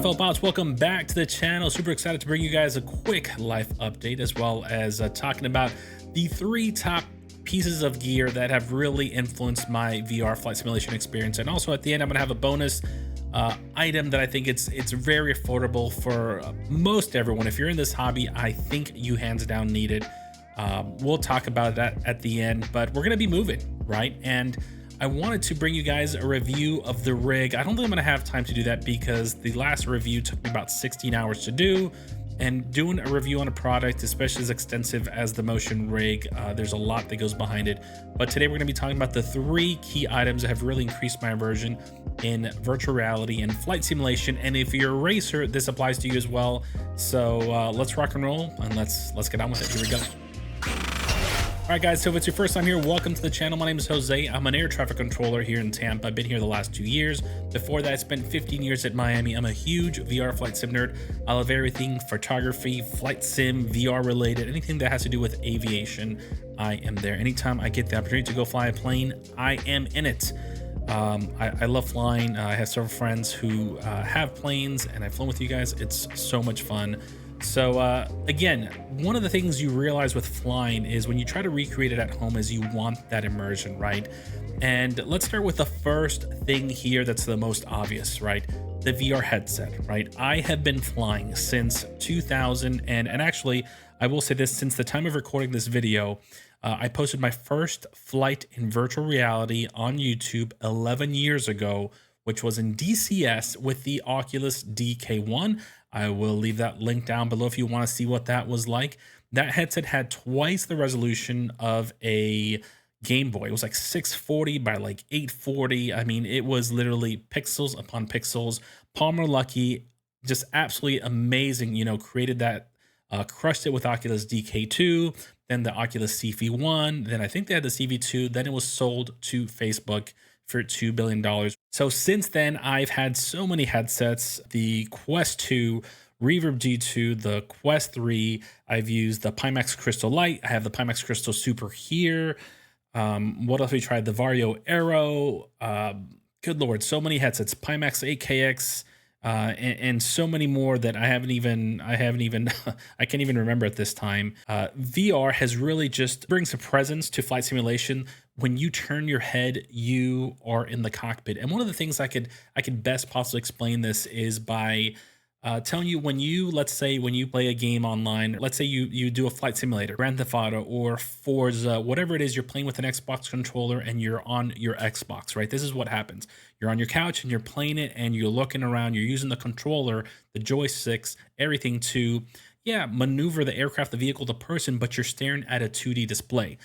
fellow pilots, welcome back to the channel. Super excited to bring you guys a quick life update, as well as talking about the 3 top pieces of gear that have really influenced my VR flight simulation experience. And also at the end, I'm gonna have a bonus item that I think it's very affordable for most everyone. If you're in this hobby, I think you hands down need it. We'll talk about that at the end, but we're gonna be moving, right? And I wanted to bring you guys a review of the rig. I don't think I'm gonna have time to do that because the last review took me about 16 hours to do, and doing a review on a product, especially as extensive as the Motion rig, there's a lot that goes behind it. But today we're gonna be talking about the 3 key items that have really increased my immersion in virtual reality and flight simulation. And if you're a racer, this applies to you as well. So let's rock and roll, and let's get on with it. Here we go. All right, guys, so if it's your first time here, welcome to the channel. My name is Jose. I'm an air traffic controller here in Tampa. I've been here the last 2 years. Before that, I spent 15 years at Miami. I'm a huge VR flight sim nerd. I love everything photography, flight sim, VR related, anything that has to do with aviation. I am there. Anytime I get the opportunity to go fly a plane, I am in it. I love flying. I have several friends who have planes, and I've flown with you guys. It's so much fun. So again, one of the things you realize with flying is when you try to recreate it at home is you want that immersion, right? And let's start with the first thing here that's the most obvious, right? The VR headset, right? I have been flying since 2000, and actually, I will say this, since the time of recording this video, I posted my first flight in virtual reality on YouTube 11 years ago, which was in DCS with the Oculus DK1. I will leave that link down below if you want to see what that was like. That headset had twice the resolution of a Game Boy. It was like 640 by like 840. I mean, it was literally pixels upon pixels. Palmer Luckey, just absolutely amazing, you know, created that, crushed it with Oculus DK2, then the Oculus CV1, then I think they had the CV2, then it was sold to Facebook for $2 billion. So since then, I've had so many headsets, the Quest 2, Reverb G2, the Quest 3, I've used the Pimax Crystal Light, I have the Pimax Crystal Super here. What else we tried? The Vario Aero, good Lord, so many headsets, Pimax 8KX, and so many more that I can't even remember at this time. VR has really just brings a presence to flight simulation. When you turn your head, you are in the cockpit. And one of the things I could best possibly explain this is by telling you, let's say when you play a game online, let's say you do a flight simulator, Grand Theft Auto or Forza, whatever it is, you're playing with an Xbox controller and you're on your Xbox, right? This is what happens. You're on your couch and you're playing it and you're looking around, you're using the controller, the joysticks, everything to, maneuver the aircraft, the vehicle, the person, but you're staring at a 2D display.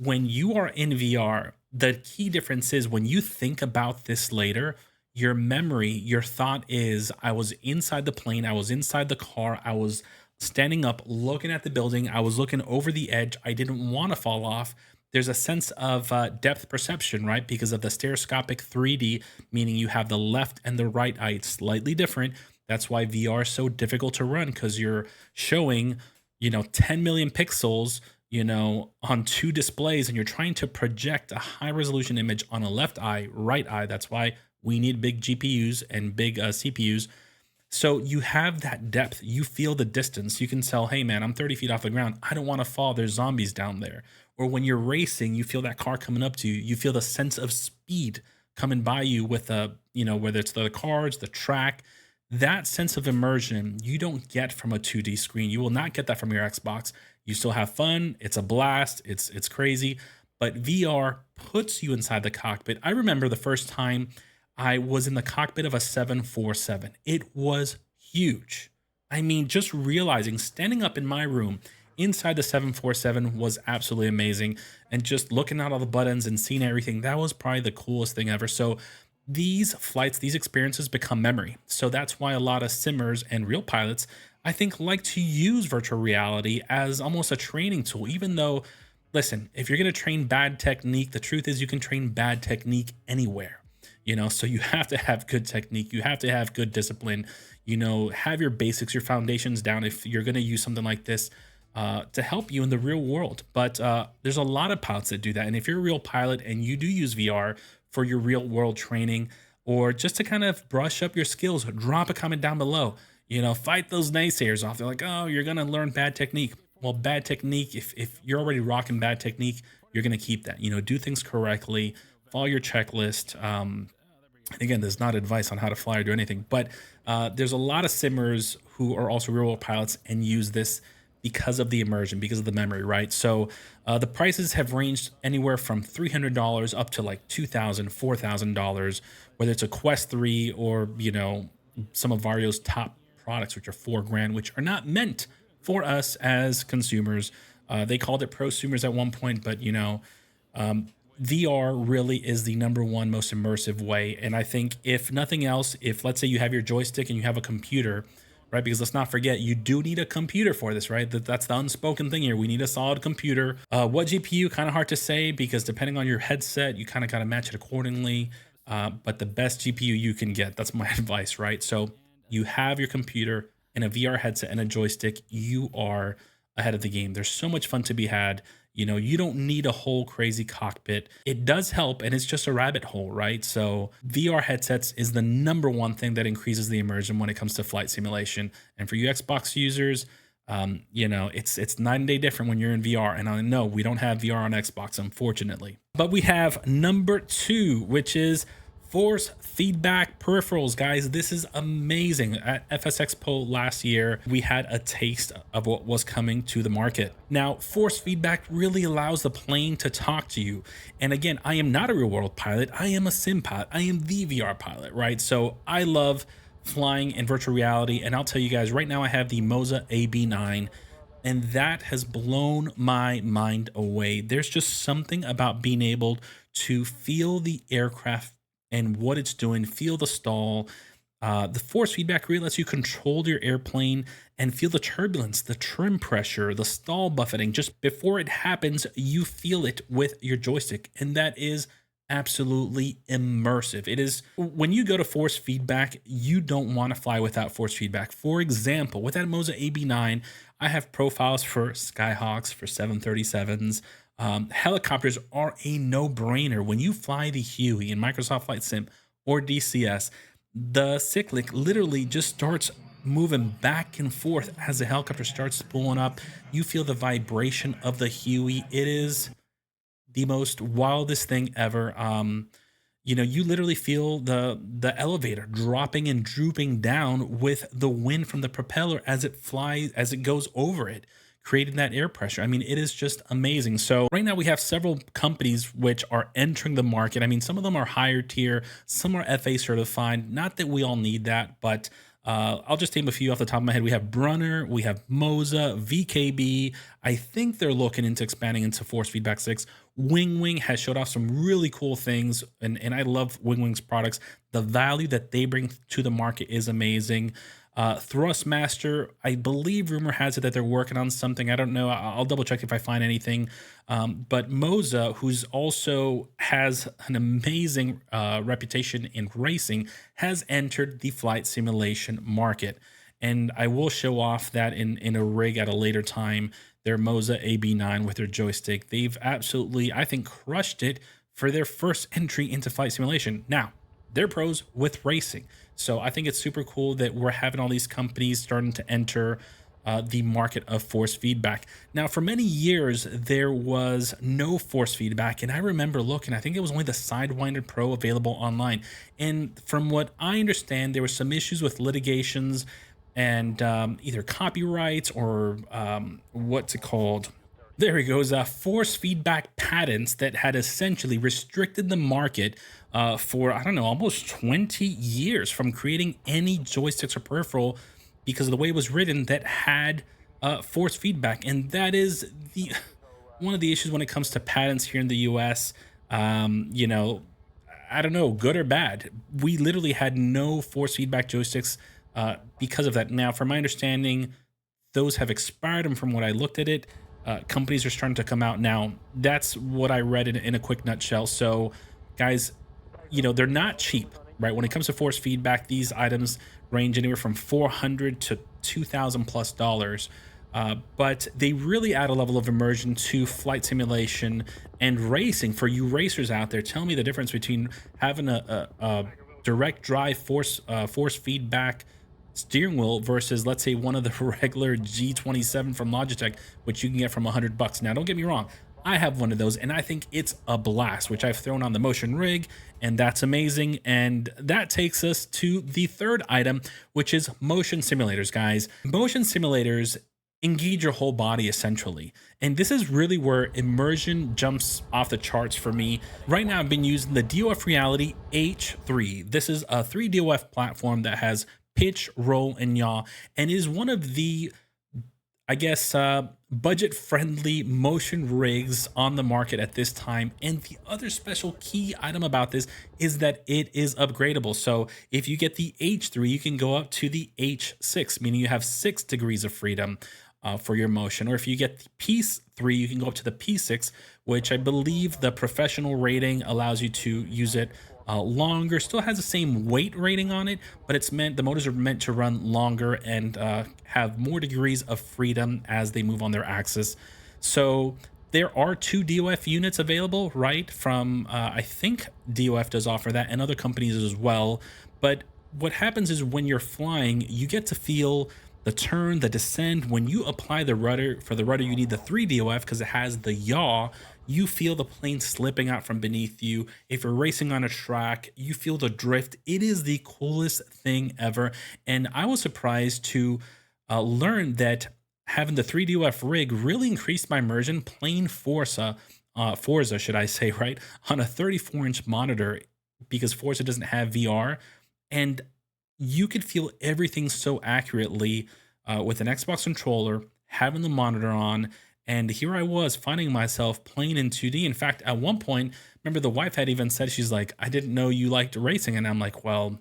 When you are in VR, the key difference is when you think about this later, your memory, your thought is, I was inside the plane, I was inside the car, I was standing up, looking at the building, I was looking over the edge, I didn't want to fall off. There's a sense of depth perception, right? Because of the stereoscopic 3D, meaning you have the left and the right eye. It's slightly different. That's why VR is so difficult to run, because you're showing, 10 million pixels, on 2 displays, and you're trying to project a high resolution image on a left eye, right eye. That's why we need big GPUs and big CPUs. So you have that depth, you feel the distance. You can tell, hey man, I'm 30 feet off the ground. I don't want to fall. There's zombies down there. Or when you're racing, you feel that car coming up to you. You feel the sense of speed coming by you with whether it's the cars, the track. That sense of immersion you don't get from a 2D screen. You will not get that from your Xbox. You still have fun. It's a blast. It's crazy. But VR puts you inside the cockpit. I remember the first time I was in the cockpit of a 747. It was huge. I mean, just realizing, standing up in my room inside the 747 was absolutely amazing. And just looking at all the buttons and seeing everything, that was probably the coolest thing ever. So these flights, these experiences become memory. So that's why a lot of simmers and real pilots, I think, like to use virtual reality as almost a training tool, even though, listen, if you're going to train bad technique, the truth is you can train bad technique anywhere. So you have to have good technique. You have to have good discipline, have your basics, your foundations down if you're going to use something like this to help you in the real world. But there's a lot of pilots that do that. And if you're a real pilot and you do use VR for your real world training, or just to kind of brush up your skills, drop a comment down below. Fight those naysayers off. They're like, oh, you're gonna learn bad technique. Well, bad technique, if you're already rocking bad technique, you're gonna keep that. Do things correctly, follow your checklist. Again, there's not advice on how to fly or do anything, but there's a lot of simmers who are also real world pilots and use this because of the immersion, because of the memory, right? So the prices have ranged anywhere from $300 up to like $2,000, $4,000, whether it's a Quest 3 or, some of Vario's top products, which are 4 grand, which are not meant for us as consumers. They called it prosumers at one point, but VR really is the #1 most immersive way. And I think if nothing else, if let's say you have your joystick and you have a computer, right? Because let's not forget, you do need a computer for this, right? That's the unspoken thing here. We need a solid computer. What GPU? Kind of hard to say because depending on your headset, you kind of got to match it accordingly. But the best GPU you can get, that's my advice, right? So you have your computer and a VR headset and a joystick, you are ahead of the game. There's so much fun to be had. You don't need a whole crazy cockpit. It does help, and it's just a rabbit hole, right? So VR headsets is the #1 thing that increases the immersion when it comes to flight simulation. And for you Xbox users, it's night and day different when you're in VR. And I know we don't have VR on Xbox, unfortunately. But we have #2, which is force feedback peripherals. Guys, this is amazing. At FS Expo last year, we had a taste of what was coming to the market. Now, force feedback really allows the plane to talk to you. And again, I am not a real world pilot. I am a sim pilot. I am the VR pilot, right? So I love flying in virtual reality. And I'll tell you guys right now, I have the Moza AB9. And that has blown my mind away. There's just something about being able to feel the aircraft and what it's doing, feel the stall. The force feedback really lets you control your airplane and feel the turbulence, the trim pressure, the stall buffeting. Just before it happens, you feel it with your joystick. And that is absolutely immersive. It is, when you go to force feedback, you don't want to fly without force feedback. For example, with that Moza AB9, I have profiles for Skyhawks, for 737s. Helicopters are a no-brainer. When you fly the Huey in Microsoft Flight Sim or DCS, the cyclic literally just starts moving back and forth as the helicopter starts pulling up. You feel the vibration of the Huey. It is the most wildest thing ever. You literally feel the elevator dropping and drooping down with the wind from the propeller as it flies, as it goes over it, creating that air pressure. I mean, it is just amazing. So right now we have several companies which are entering the market. I mean, some of them are higher tier, some are FA certified. Not that we all need that, but I'll just name a few off the top of my head. We have Brunner, we have Moza, VKB. I think they're looking into expanding into Force Feedback 6. Wing has showed off some really cool things, and I love Wing's products. The value that they bring to the market is amazing. Thrustmaster, I believe rumor has it that they're working on something. I don't know. I'll double check if I find anything. But Moza, who's also has an amazing reputation in racing, has entered the flight simulation market. And I will show off that in a rig at a later time. Their Moza AB9 with their joystick. They've absolutely, I think, crushed it for their first entry into flight simulation. Now, they're pros with racing. So I think it's super cool that we're having all these companies starting to enter the market of force feedback. Now, for many years, there was no force feedback. And I remember looking, I think it was only the Sidewinder Pro available online. And from what I understand, there were some issues with litigations and either copyrights or what's it called? There he goes, force feedback patents that had essentially restricted the market for, I don't know, almost 20 years from creating any joysticks or peripheral because of the way it was written that had force feedback. And that is one of the issues when it comes to patents here in the US. You know, I don't know, good or bad. We literally had no force feedback joysticks because of that. Now, from my understanding, those have expired, and from what I looked at it, companies are starting to come out now. That's what I read in a quick nutshell. So guys, you know, they're not cheap, right? When it comes to force feedback, these items range anywhere from $400 to $2,000+, but they really add a level of immersion to flight simulation and racing. For you racers out there, tell me the difference between having a direct drive force feedback steering wheel versus, let's say, one of the regular G27 from Logitech, which you can get from $100. Now, don't get me wrong, I have one of those and I think it's a blast, which I've thrown on the motion rig, and that's amazing. And that takes us to the third item, which is motion simulators, guys. Motion simulators engage your whole body essentially. And this is really where immersion jumps off the charts for me. Right now, I've been using the DOF Reality H3. This is a 3DOF platform that has pitch, roll, and yaw, and is one of the, I guess, budget-friendly motion rigs on the market at this time. And the other special key item about this is that it is upgradable. So if you get the H3, you can go up to the H6, meaning you have 6 degrees of freedom for your motion. Or if you get the P3, you can go up to the P6, which I believe the professional rating allows you to use it longer. Still has the same weight rating on it, but it's meant, the motors are meant to run longer and have more degrees of freedom as they move on their axis. So there are 2 DOF units available, right? From I think DOF does offer that, and other companies as well. But what happens is when you're flying, you get to feel the turn, the descent. When you apply the rudder, for the rudder, you need the 3 DOF because it has the yaw. You feel the plane slipping out from beneath you. If you're racing on a track, you feel the drift. It is the coolest thing ever. And I was surprised to learn that having the 3 DOF rig really increased my immersion playing Forza, should I say, right, on a 34-inch monitor, because Forza doesn't have VR. And you could feel everything so accurately with an Xbox controller, having the monitor on. And here I was finding myself playing in 2D. In fact, at one point, remember the wife had even said, she's like, I didn't know you liked racing. And I'm like, well,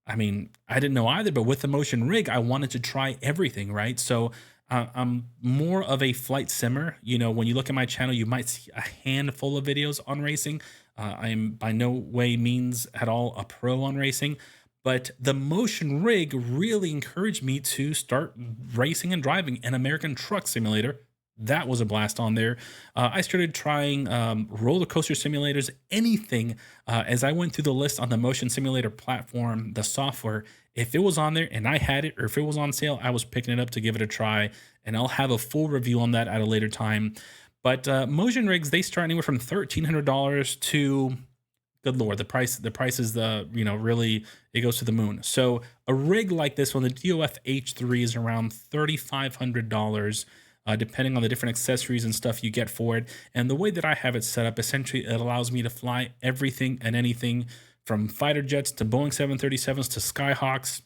I mean, I didn't know either, but with the motion rig, I wanted to try everything, right? So I'm more of a flight simmer. You know, when you look at my channel, you might see a handful of videos on racing. I'm by no way means at all a pro on racing, but the motion rig really encouraged me to start racing and driving an American Truck Simulator. That was a blast on there. I started trying roller coaster simulators, anything. As I went through the list on the motion simulator platform, the software, if it was on there and I had it, or if it was on sale, I was picking it up to give it a try. And I'll have a full review on that at a later time. But motion rigs, they start anywhere from $1,300 to, good Lord, the price is really, it goes to the moon. So a rig like this one, the DOF H3, is around $3,500. Depending on the different accessories and stuff you get for it. And the way that I have it set up, essentially, it allows me to fly everything and anything from fighter jets to Boeing 737s to Skyhawks.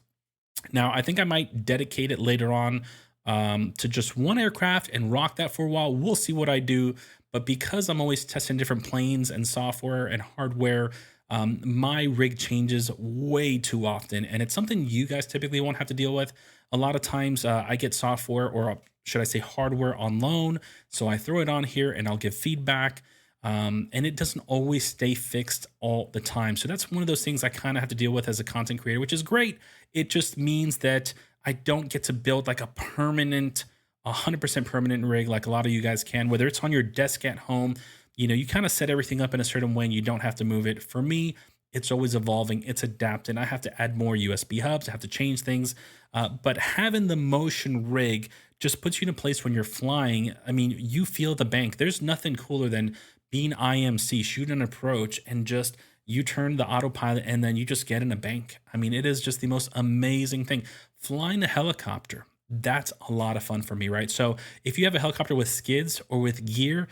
Now, I think I might dedicate it later on to just one aircraft and rock that for a while. We'll see what I do. But because I'm always testing different planes and software and hardware, my rig changes way too often. And it's something you guys typically won't have to deal with. A lot of times I get software, or should I say hardware, on loan. So I throw it on here and I'll give feedback. And it doesn't always stay fixed all the time. So that's one of those things I kind of have to deal with as a content creator, which is great. It just means that I don't get to build like a permanent, 100% permanent rig like a lot of you guys can, whether it's on your desk at home. You know, you kind of set everything up in a certain way and you don't have to move it. For me, it's always evolving, it's adapting. I have to add more USB hubs, I have to change things. But having the motion rig just puts you in a place when you're flying. I mean, you feel the bank. There's nothing cooler than being IMC, shoot and approach, and just you turn the autopilot and then you just get in a bank. I mean, it is just the most amazing thing. Flying a helicopter, that's a lot of fun for me, right? So if you have a helicopter with skids or with gear,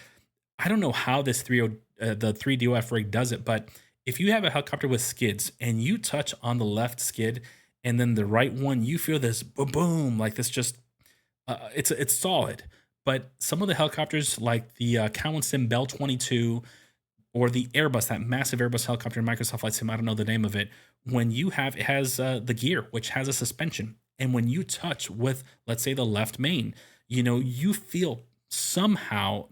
I don't know how this the 3DOF rig does it, but if you have a helicopter with skids and you touch on the left skid and then the right one, you feel this boom, boom, like this just, it's solid. But some of the helicopters like the Cowan Sim Bell 22 or the Airbus, that massive Airbus helicopter in Microsoft Flight Sim, I don't know the name of it, when you have, it has the gear, which has a suspension. And when you touch with, let's say, the left main, you know, you feel somehow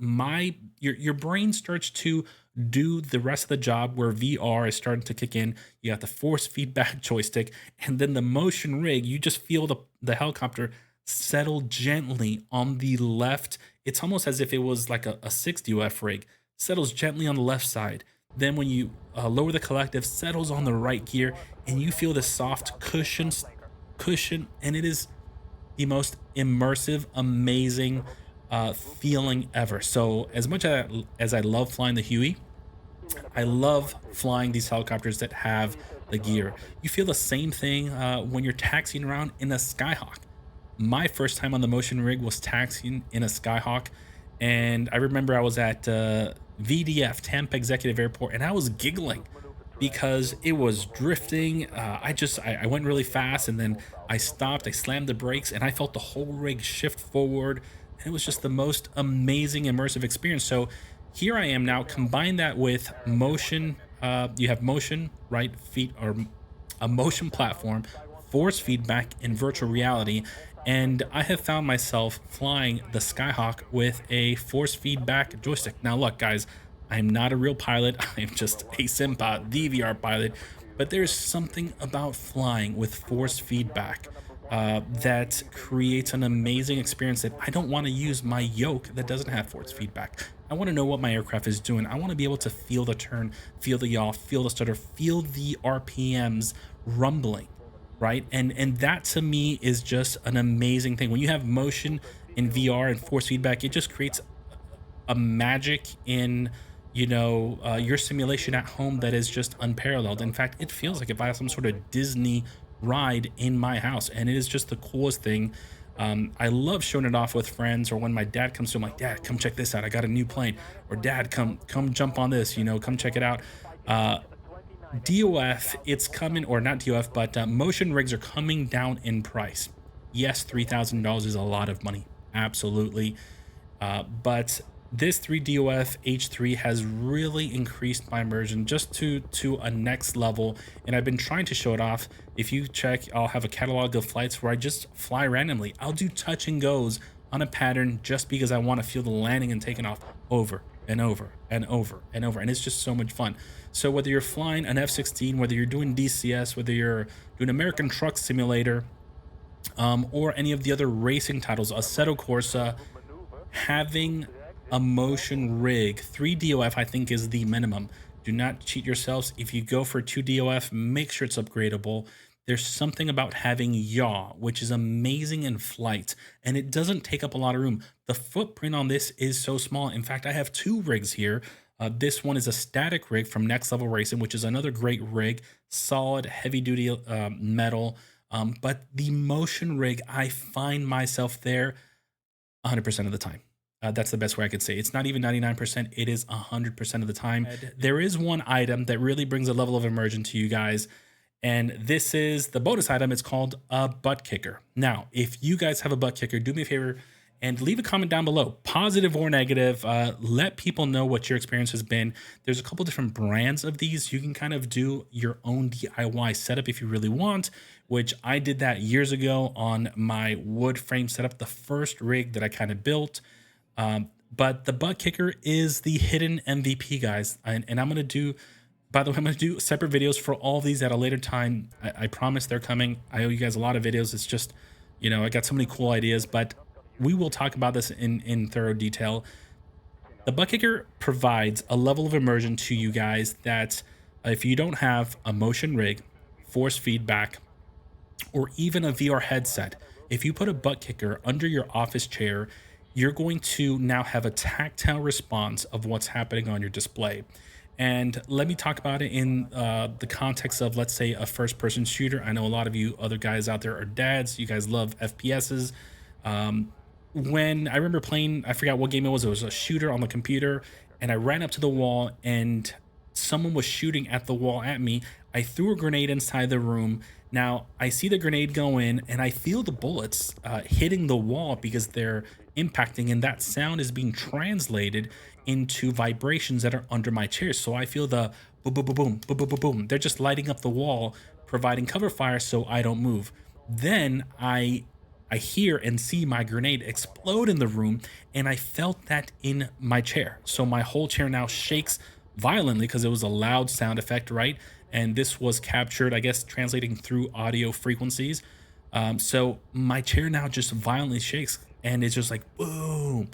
your brain starts to do the rest of the job where VR is starting to kick in. You got the force feedback joystick, and then the motion rig, you just feel the helicopter settle gently on the left. It's almost as if it was like a 6 DOF rig, settles gently on the left side. Then when you lower the collective, settles on the right gear, and you feel the soft cushion, and it is the most immersive, amazing feeling ever. So as much as I love flying the Huey, I love flying these helicopters that have the gear. You feel the same thing when you're taxiing around in a Skyhawk. My first time on the motion rig was taxiing in a Skyhawk, and I remember I was at VDF, Tampa Executive Airport, and I was giggling because it was drifting. I went really fast, and then I stopped. I slammed the brakes, and I felt the whole rig shift forward. And it was just the most amazing immersive experience. So here I am now. Combine that with motion. You have motion, right? Feet or a motion platform, force feedback, and virtual reality. And I have found myself flying the Skyhawk with a force feedback joystick. Now, look, guys, I'm not a real pilot. I'm just a simpa, the VR pilot. But there's something about flying with force feedback that creates an amazing experience that I don't want to use my yoke that doesn't have force feedback. I want to know what my aircraft is doing. I want to be able to feel the turn, feel the yaw, feel the stutter, feel the RPMs rumbling, right? And that to me is just an amazing thing. When you have motion in VR and force feedback, it just creates a magic in your simulation at home that is just unparalleled. In fact, it feels like if I have some sort of Disney ride in my house, and it is just the coolest thing. I love showing it off with friends, or when my dad comes to, I'm like, Dad, come check this out, I got a new plane. Or Dad, come jump on this, come check it out. uh DOF, it's coming, or not DOF, but motion rigs are coming down in price. Yes, $3,000 is a lot of money, absolutely. But this 3DOF H3 has really increased my immersion just to a next level, and I've been trying to show it off. If you check, I'll have a catalog of flights where I just fly randomly. I'll do touch and goes on a pattern just because I want to feel the landing and taking off over and over and over and over, and it's just so much fun. So whether you're flying an F-16, whether you're doing DCS, whether you're doing American Truck Simulator, or any of the other racing titles, Assetto Corsa, having a motion rig, 3DOF, I think, is the minimum. Do not cheat yourselves. If you go for 2DOF, make sure it's upgradable. There's something about having yaw, which is amazing in flight, and it doesn't take up a lot of room. The footprint on this is so small. In fact, I have two rigs here. This one is a static rig from Next Level Racing, which is another great rig, solid, heavy duty metal. But the motion rig, I find myself there 100% of the time. That's the best way I could say. It's not even 99%, it is 100% of the time. There is one item that really brings a level of immersion to you guys, and this is the bonus item. It's called a butt kicker. Now, if you guys have a butt kicker, do me a favor and leave a comment down below, positive or negative. Let people know what your experience has been. There's a couple different brands of these. You can kind of do your own DIY setup if you really want, which I did that years ago on my wood frame setup, the first rig that I kind of built. But the butt kicker is the hidden MVP, guys. And I'm going to do, by the way, I'm going to do separate videos for all these at a later time. I promise they're coming. I owe you guys a lot of videos. It's just, I got so many cool ideas, but we will talk about this in thorough detail. The butt kicker provides a level of immersion to you guys that if you don't have a motion rig, force feedback, or even a VR headset, if you put a butt kicker under your office chair, you're going to now have a tactile response of what's happening on your display. And let me talk about it in the context of, let's say, a first-person shooter. I know a lot of you other guys out there are dads. You guys love FPSs. When I remember playing, I forgot what game it was a shooter on the computer, and I ran up to the wall and someone was shooting at the wall at me. I threw a grenade inside the room. Now I see the grenade go in and I feel the bullets hitting the wall because they're impacting, and that sound is being translated into vibrations that are under my chair. So I feel the boom, boom, boom, boom, boom, boom, boom, boom. They're just lighting up the wall, providing cover fire so I don't move. Then I hear and see my grenade explode in the room, and I felt that in my chair. So my whole chair now shakes violently because it was a loud sound effect, right? And this was captured, I guess, translating through audio frequencies. So my chair now just violently shakes, and it's just like boom.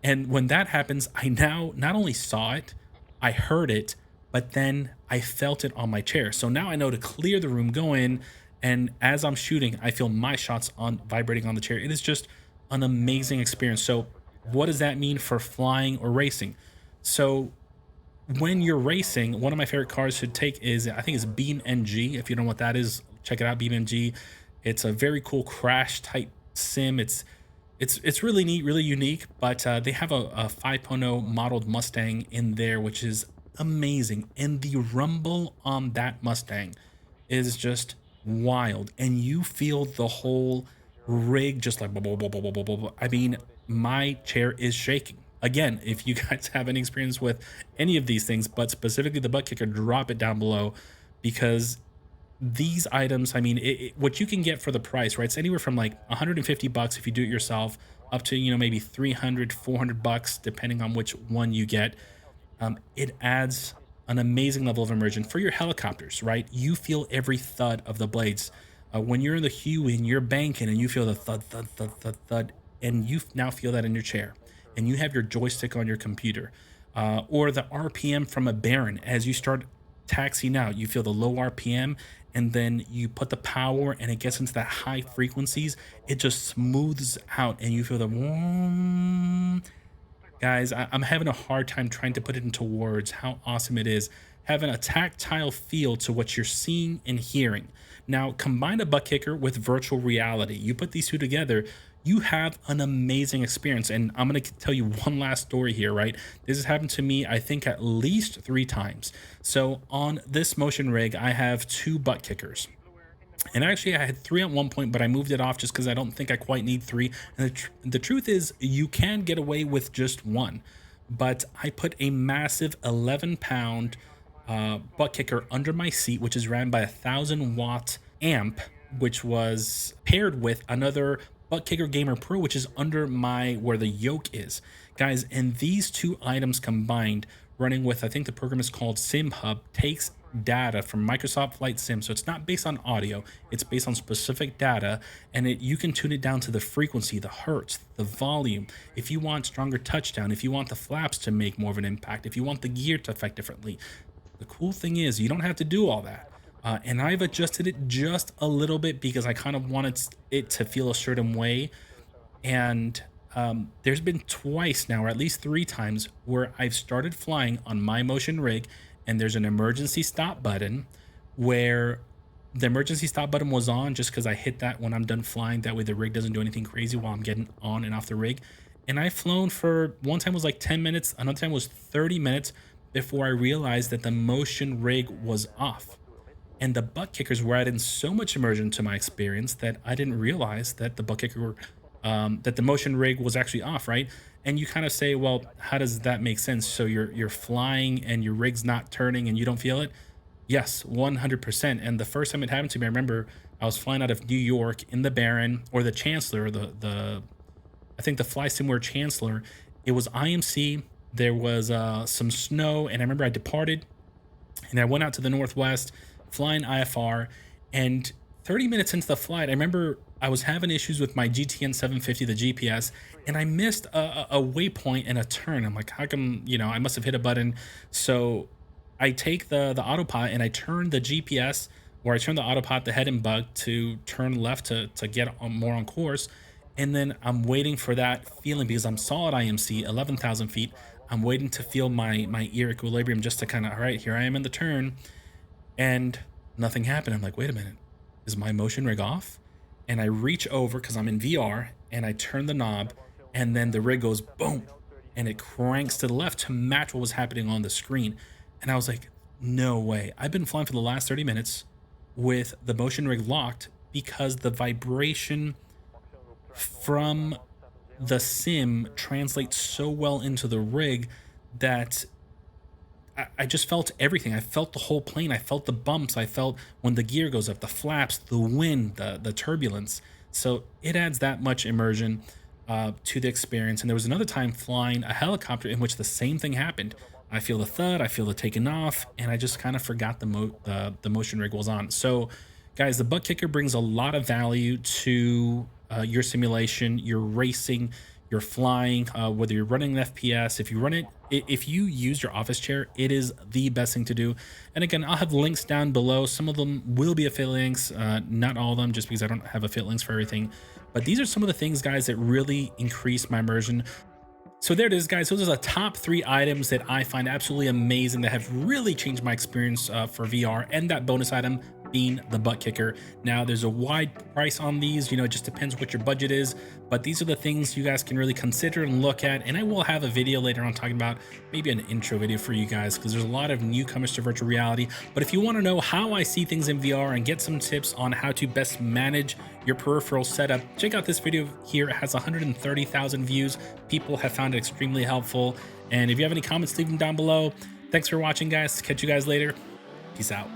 And when that happens, I now not only saw it, I heard it, but then I felt it on my chair. So now I know to clear the room, go in, and as I'm shooting, I feel my shots on vibrating on the chair. It is just an amazing experience. So what does that mean for flying or racing? So when you're racing, one of my favorite cars to take is, I think it's Beam NG. If you don't know what that is, check it out, Beam NG. It's a very cool crash type sim. It's really neat, really unique. But they have a 5.0 modeled Mustang in there, which is amazing. And the rumble on that Mustang is just wild, and you feel the whole rig just like blah, blah, blah, blah, blah, blah, blah, blah. I mean, my chair is shaking. Again, if you guys have any experience with any of these things, but specifically the butt kicker, drop it down below, because these items, I mean, what you can get for the price, right? It's anywhere from like 150 bucks if you do it yourself, up to, maybe 300, 400 bucks, depending on which one you get. It adds an amazing level of immersion for your helicopters, right? You feel every thud of the blades. When you're in the Huey and you're banking and you feel the thud, thud, thud, thud, thud, and you now feel that in your chair, and you have your joystick on your computer, or the RPM from a Baron as you start taxiing out, you feel the low RPM, and then you put the power and it gets into that high frequencies. It just smooths out, and you feel the guys, I'm having a hard time trying to put it into words how awesome it is having a tactile feel to what you're seeing and hearing. Now, combine a butt kicker with virtual reality. You put these two together, you have an amazing experience. And I'm going to tell you one last story here, right? This has happened to me, I think, at least 3 times. So on this motion rig, I have 2 butt kickers. And actually, I had 3 at one point, but I moved it off just because I don't think I quite need 3. And the truth is, you can get away with just 1. But I put a massive 11-pound butt kicker under my seat, which is ran by a 1,000-watt amp, which was paired with another butt kicker gamer pro, which is under my where the yoke is, guys. And these 2 items combined, running with, I think the program is called SimHub, takes data from Microsoft Flight Sim. So it's not based on audio, it's based on specific data, and you can tune it down to the frequency, the hertz, the volume. If you want stronger touchdown, if you want the flaps to make more of an impact, if you want the gear to affect differently. The cool thing is you don't have to do all that. And I've adjusted it just a little bit because I kind of wanted it to feel a certain way. And there's been twice now, or at least 3 times, where I've started flying on my motion rig, and there's an emergency stop button where the emergency stop button was on just because I hit that when I'm done flying. That way the rig doesn't do anything crazy while I'm getting on and off the rig. And I've flown for, one time was like 10 minutes, another time was 30 minutes before I realized that the motion rig was off. And the butt kickers were adding so much immersion to my experience that I didn't realize that the butt kicker, that the motion rig was actually off, right? And you kind of say, well, how does that make sense? So you're flying and your rig's not turning and you don't feel it? Yes, 100%. And the first time it happened to me, I remember I was flying out of New York in the Baron, or the Chancellor, I think the Fly Simulator Chancellor. It was IMC. There was some snow, and I remember I departed and I went out to the Northwest flying IFR, and 30 minutes into the flight, I remember I was having issues with my GTN 750, the GPS, and I missed a waypoint and a turn. I'm like, how come, I must have hit a button. So I take the autopilot and I turn the GPS, or I turn the autopilot, the head and bug, to turn left to get more on course. And then I'm waiting for that feeling, because I'm solid IMC, 11,000 feet. I'm waiting to feel my ear equilibrium, just to kind of, all right, here I am in the turn. And nothing happened. I'm like, wait a minute, is my motion rig off? And I reach over, because I'm in VR, and I turn the knob, and then the rig goes boom, and it cranks to the left to match what was happening on the screen. And I was like, no way. I've been flying for the last 30 minutes with the motion rig locked, because the vibration from the sim translates so well into the rig that I just felt everything. I felt the whole plane. I felt the bumps. I felt when the gear goes up, the flaps, the wind, the turbulence. So it adds that much immersion to the experience. And there was another time flying a helicopter in which the same thing happened. I feel the thud, I feel the taking off, and I just kind of forgot the motion rig was on. So, guys, the butt kicker brings a lot of value to your simulation, your racing, you're flying, whether you're running an FPS, if you run it, if you use your office chair, it is the best thing to do. And again, I'll have links down below. Some of them will be affiliate links, not all of them, just because I don't have affiliate links for everything. But these are some of the things, guys, that really increase my immersion. So there it is, guys. Those are the top 3 items that I find absolutely amazing that have really changed my experience for VR, and that bonus item being the butt kicker. Now, there's a wide price on these, you know, it just depends what your budget is, but these are the things you guys can really consider and look at. And I will have a video later on talking about maybe an intro video for you guys, because there's a lot of newcomers to virtual reality. But if you want to know how I see things in VR and get some tips on how to best manage your peripheral setup, check out this video here. It has 130,000 views. People have found it extremely helpful. And if you have any comments, leave them down below. Thanks for watching, guys. Catch you guys later. Peace out.